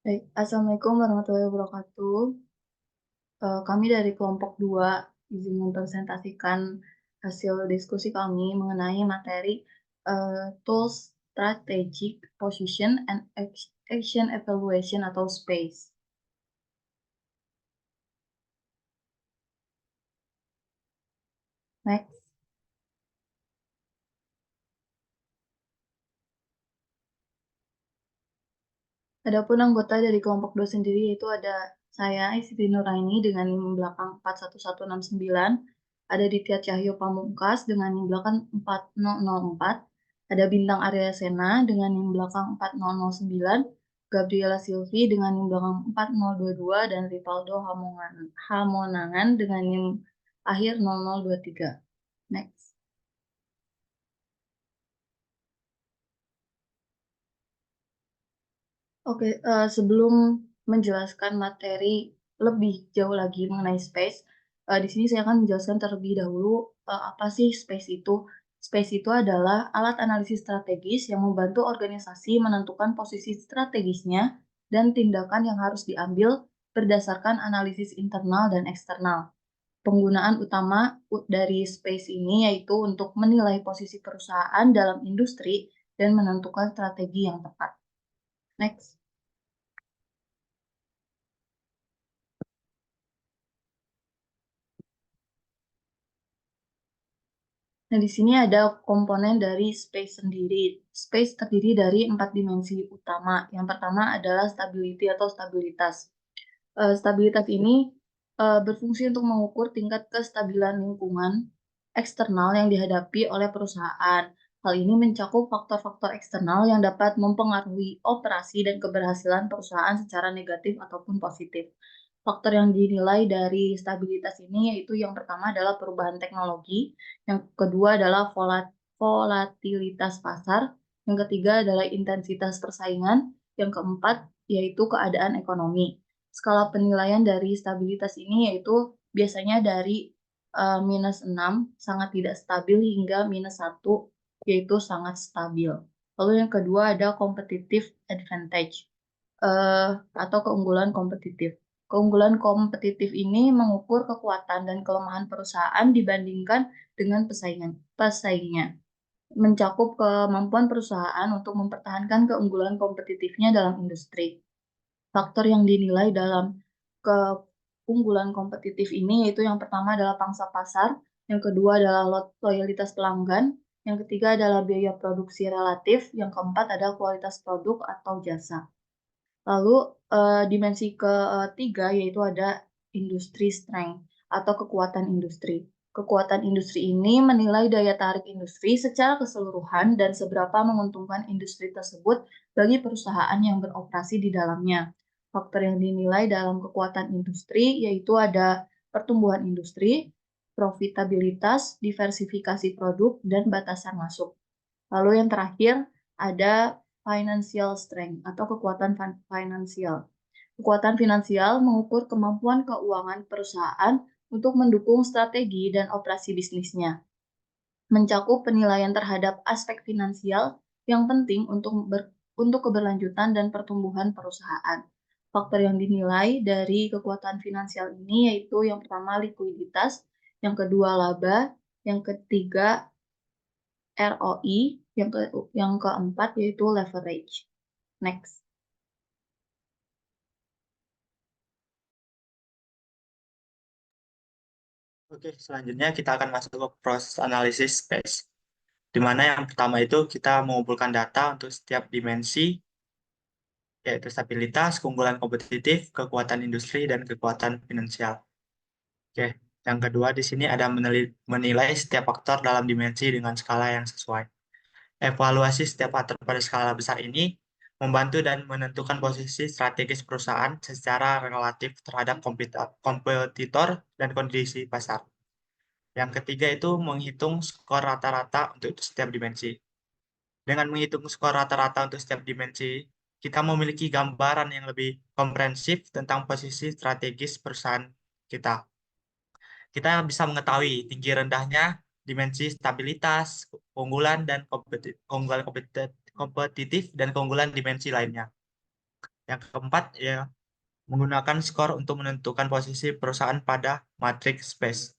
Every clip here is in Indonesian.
Baik, Assalamualaikum warahmatullahi wabarakatuh. Kami dari kelompok 2 izin mempresentasikan hasil diskusi kami mengenai materi Tools Strategic Position and Action Evaluation atau SPACE. Next. Adapun anggota dari kelompok 2 sendiri yaitu ada saya, Siti Nuraini dengan NIM belakang 41169, ada Ditya Cahyo Pamungkas dengan NIM belakang 4004, ada Bintang Arya Sena dengan NIM belakang 4009, Gabriela Silvi dengan NIM belakang 4022, dan Rivaldo Hamonangan dengan NIM akhir 0023. Next. Oke, sebelum menjelaskan materi lebih jauh lagi mengenai SPACE, di sini saya akan menjelaskan terlebih dahulu apa sih SPACE itu. SPACE itu adalah alat analisis strategis yang membantu organisasi menentukan posisi strategisnya dan tindakan yang harus diambil berdasarkan analisis internal dan eksternal. Penggunaan utama dari SPACE ini yaitu untuk menilai posisi perusahaan dalam industri dan menentukan strategi yang tepat. Next. Nah, di sini ada komponen dari SPACE sendiri. SPACE terdiri dari 4 dimensi utama. Yang pertama adalah stability atau stabilitas. Stabilitas ini berfungsi untuk mengukur tingkat kestabilan lingkungan eksternal yang dihadapi oleh perusahaan. Hal ini mencakup faktor-faktor eksternal yang dapat mempengaruhi operasi dan keberhasilan perusahaan secara negatif ataupun positif. Faktor yang dinilai dari stabilitas ini yaitu yang pertama adalah perubahan teknologi, yang kedua adalah volatilitas pasar, yang ketiga adalah intensitas persaingan, yang keempat yaitu keadaan ekonomi. Skala penilaian dari stabilitas ini yaitu biasanya dari -6 sangat tidak stabil hingga -1 yaitu sangat stabil. Lalu yang kedua ada competitive advantage atau keunggulan kompetitif. Keunggulan kompetitif ini mengukur kekuatan dan kelemahan perusahaan dibandingkan dengan pesaingnya, mencakup kemampuan perusahaan untuk mempertahankan keunggulan kompetitifnya dalam industri. Faktor yang dinilai dalam keunggulan kompetitif ini yaitu yang pertama adalah pangsa pasar, yang kedua adalah loyalitas pelanggan, yang ketiga adalah biaya produksi relatif, yang keempat adalah kualitas produk atau jasa. Lalu dimensi ketiga yaitu ada industri strength atau kekuatan industri. Kekuatan industri ini menilai daya tarik industri secara keseluruhan dan seberapa menguntungkan industri tersebut bagi perusahaan yang beroperasi di dalamnya. Faktor yang dinilai dalam kekuatan industri yaitu ada pertumbuhan industri, profitabilitas, diversifikasi produk, dan batasan masuk. Lalu yang terakhir ada financial strength atau kekuatan finansial. Kekuatan finansial mengukur kemampuan keuangan perusahaan untuk mendukung strategi dan operasi bisnisnya. Mencakup penilaian terhadap aspek finansial yang penting untuk keberlanjutan dan pertumbuhan perusahaan. Faktor yang dinilai dari kekuatan finansial ini yaitu yang pertama likuiditas, yang kedua laba, yang ketiga ROI, yang keempat yaitu leverage. Next. Oke, selanjutnya kita akan masuk ke proses analisis SPACE, di mana yang pertama itu kita mengumpulkan data untuk setiap dimensi, yaitu stabilitas, keunggulan kompetitif, kekuatan industri, dan kekuatan finansial. Oke, yang kedua di sini ada menilai setiap faktor dalam dimensi dengan skala yang sesuai. Evaluasi setiap faktor pada skala besar ini membantu dan menentukan posisi strategis perusahaan secara relatif terhadap kompetitor dan kondisi pasar. Yang ketiga itu menghitung skor rata-rata untuk setiap dimensi. Dengan menghitung skor rata-rata untuk setiap dimensi, kita memiliki gambaran yang lebih komprehensif tentang posisi strategis perusahaan kita. Kita bisa mengetahui tinggi rendahnya dimensi stabilitas, keunggulan kompetitif dan keunggulan dimensi lainnya. Yang keempat, ya, menggunakan skor untuk menentukan posisi perusahaan pada matrix space.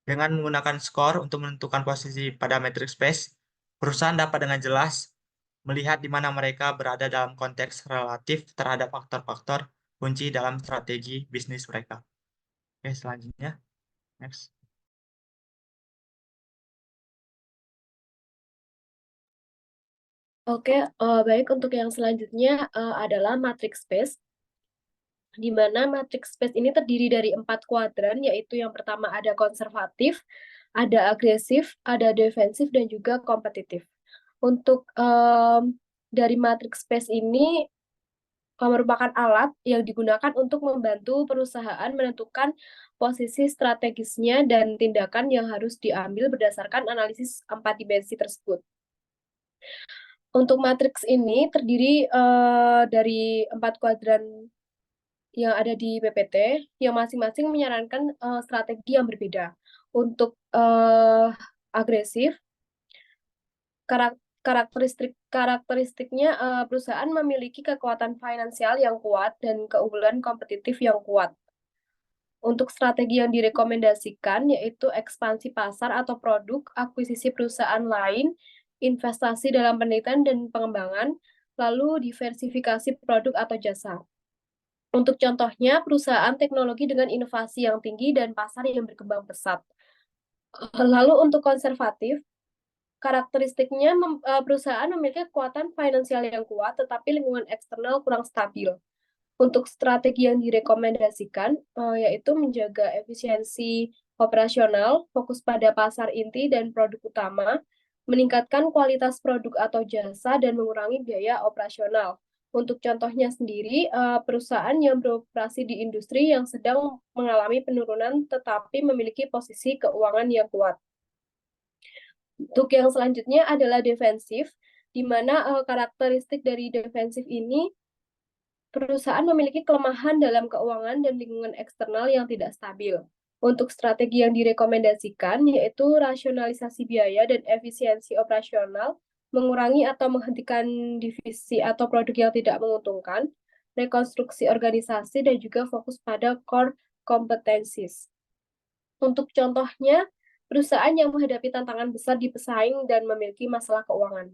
Dengan menggunakan skor untuk menentukan posisi pada matrix space, perusahaan dapat dengan jelas melihat di mana mereka berada dalam konteks relatif terhadap faktor-faktor kunci dalam strategi bisnis mereka. Oke, selanjutnya, next. Oke, baik, untuk yang selanjutnya adalah matrix space, di mana matrix space ini terdiri dari 4 kuadran, yaitu yang pertama ada konservatif, ada agresif, ada defensif, dan juga kompetitif. Untuk dari matrix space ini merupakan alat yang digunakan untuk membantu perusahaan menentukan posisi strategisnya dan tindakan yang harus diambil berdasarkan analisis 4 dimensi tersebut. Untuk matriks ini terdiri dari 4 kuadran yang ada di PPT, yang masing-masing menyarankan strategi yang berbeda. Untuk agresif, karakteristiknya perusahaan memiliki kekuatan finansial yang kuat dan keunggulan kompetitif yang kuat. Untuk strategi yang direkomendasikan yaitu ekspansi pasar atau produk, akuisisi perusahaan lain, investasi dalam penelitian dan pengembangan, lalu diversifikasi produk atau jasa. Untuk contohnya, perusahaan teknologi dengan inovasi yang tinggi dan pasar yang berkembang pesat. Lalu untuk konservatif, karakteristiknya perusahaan memiliki kekuatan finansial yang kuat, tetapi lingkungan eksternal kurang stabil. Untuk strategi yang direkomendasikan, yaitu menjaga efisiensi operasional, fokus pada pasar inti dan produk utama, meningkatkan kualitas produk atau jasa, dan mengurangi biaya operasional. Untuk contohnya sendiri, perusahaan yang beroperasi di industri yang sedang mengalami penurunan tetapi memiliki posisi keuangan yang kuat. Untuk yang selanjutnya adalah defensif, di mana karakteristik dari defensif ini perusahaan memiliki kelemahan dalam keuangan dan lingkungan eksternal yang tidak stabil. Untuk strategi yang direkomendasikan yaitu rasionalisasi biaya dan efisiensi operasional, mengurangi atau menghentikan divisi atau produk yang tidak menguntungkan, rekonstruksi organisasi, dan juga fokus pada core competencies. Untuk contohnya, perusahaan yang menghadapi tantangan besar di pesaing dan memiliki masalah keuangan.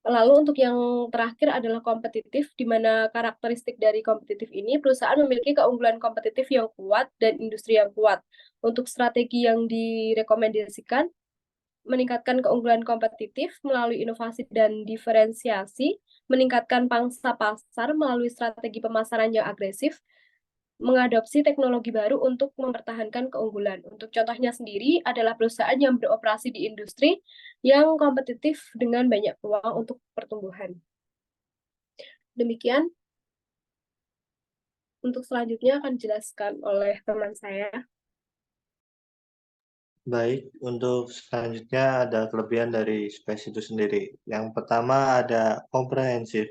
Lalu untuk yang terakhir adalah kompetitif, di mana karakteristik dari kompetitif ini, perusahaan memiliki keunggulan kompetitif yang kuat dan industri yang kuat. Untuk strategi yang direkomendasikan, meningkatkan keunggulan kompetitif melalui inovasi dan diferensiasi, meningkatkan pangsa pasar melalui strategi pemasaran yang agresif, mengadopsi teknologi baru untuk mempertahankan keunggulan. Untuk contohnya sendiri adalah perusahaan yang beroperasi di industri yang kompetitif dengan banyak peluang untuk pertumbuhan. Demikian. Untuk selanjutnya akan dijelaskan oleh teman saya. Baik, untuk selanjutnya ada kelebihan dari space itu sendiri. Yang pertama ada komprehensif,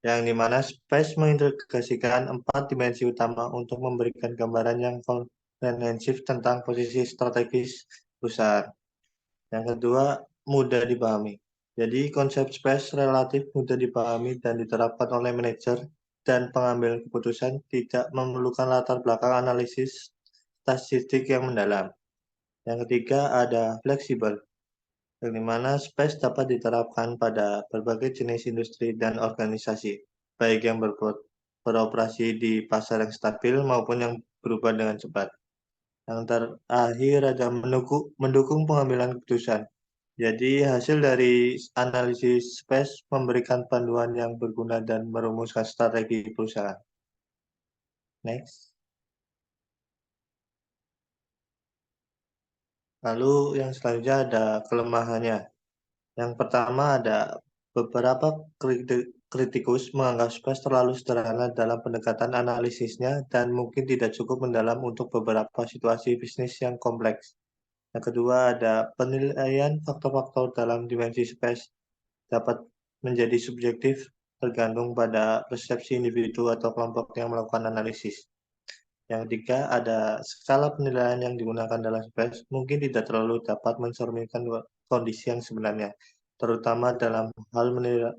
yang dimana space mengintegrasikan 4 dimensi utama untuk memberikan gambaran yang komprehensif tentang posisi strategis perusahaan. Yang kedua, mudah dipahami. Jadi konsep space relatif mudah dipahami dan diterapkan oleh manajer dan pengambil keputusan, tidak memerlukan latar belakang analisis statistik yang mendalam. Yang ketiga ada fleksibel, yang dimana space dapat diterapkan pada berbagai jenis industri dan organisasi, baik yang beroperasi di pasar yang stabil maupun yang berubah dengan cepat. Yang terakhir ada mendukung pengambilan keputusan. Jadi hasil dari analisis space memberikan panduan yang berguna dan merumuskan strategi perusahaan. Next. Lalu yang selanjutnya ada kelemahannya. Yang pertama ada beberapa kritikus menganggap space terlalu sederhana dalam pendekatan analisisnya dan mungkin tidak cukup mendalam untuk beberapa situasi bisnis yang kompleks. Yang kedua ada penilaian faktor-faktor dalam dimensi space dapat menjadi subjektif tergantung pada persepsi individu atau kelompok yang melakukan analisis. Yang ketiga, ada skala penilaian yang digunakan dalam space mungkin tidak terlalu dapat mencerminkan kondisi yang sebenarnya, terutama dalam hal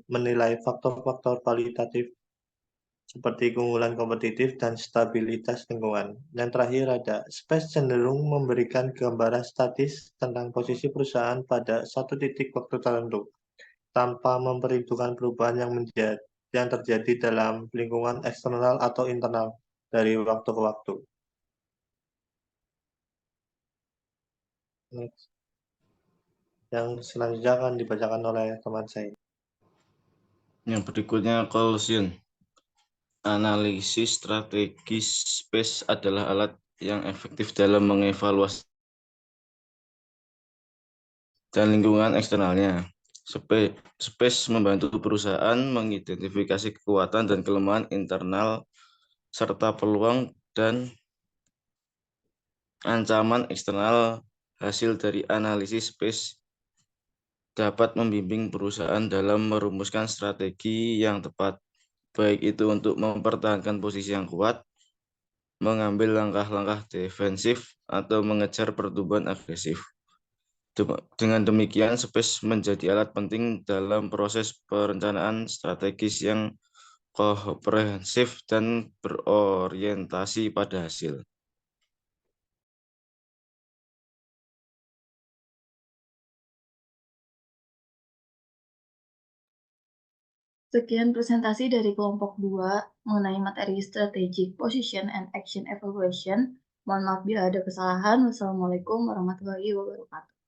menilai faktor-faktor kualitatif seperti keunggulan kompetitif dan stabilitas lingkungan. Yang terakhir ada space cenderung memberikan gambaran statis tentang posisi perusahaan pada satu titik waktu tertentu, tanpa memperhitungkan perubahan yang terjadi dalam lingkungan eksternal atau internal dari waktu ke waktu. Next. Yang selanjutnya akan dibacakan oleh teman saya. Yang berikutnya Collision. Analisis strategis space adalah alat yang efektif dalam mengevaluasi dan lingkungan eksternalnya. Space membantu perusahaan mengidentifikasi kekuatan dan kelemahan internal serta peluang dan ancaman eksternal. Hasil dari analisis space dapat membimbing perusahaan dalam merumuskan strategi yang tepat, baik itu untuk mempertahankan posisi yang kuat, mengambil langkah-langkah defensif, atau mengejar pertumbuhan agresif. Dengan demikian, space menjadi alat penting dalam proses perencanaan strategis yang komprehensif dan berorientasi pada hasil. Sekian presentasi dari kelompok 2 mengenai materi Strategic Position and Action Evaluation. Mohon maaf bila ada kesalahan. Wassalamualaikum warahmatullahi wabarakatuh.